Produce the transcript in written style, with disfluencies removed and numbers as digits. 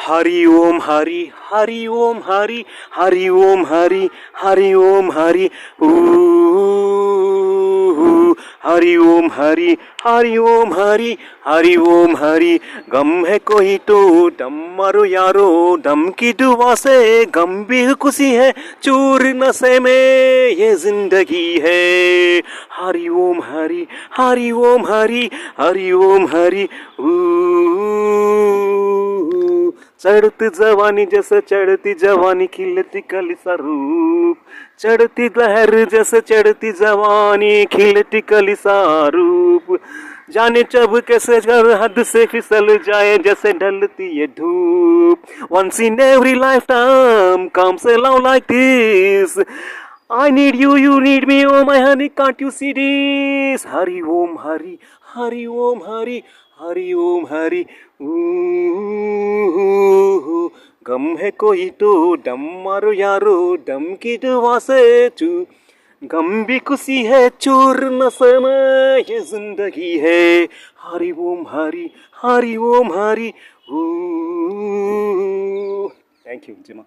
हरि ओम हरि हरि ओम हरि हरि ओम हरि हरि ओम हरि हरि ओम हरि हरि ओम हरि हरि ओम हरि। गम है कोई तो दम मारो यारो, दम की दुआ से गम भी खुशी है, चूर नशे में ये जिंदगी है। हरि ओम हरि हरि ओम हरि हरि ओम हरि। चढ़ती जवानी जैसे चढ़ती जवानी, खिलती कली सा रूप, चढ़ती लहर जैसे चढ़ती जवानी, खिलती कली सा रूप। जाने जब कैसे जब हद से फिसल जाए जैसे ढलती ये धूप। Once in every lifetime comes along like this. I need you, you need me, oh my honey, can't you see this? Hari Om Hari, Hari Om Hari, Hari Om Hari. गम है कोई तो दम मारो यारो, दम की दुआ से चू। गम भी खुशी है, चूर नशे में ये जिंदगी है। हरि ओम हरि हरि ओम हरि। थैंक यू जिमा।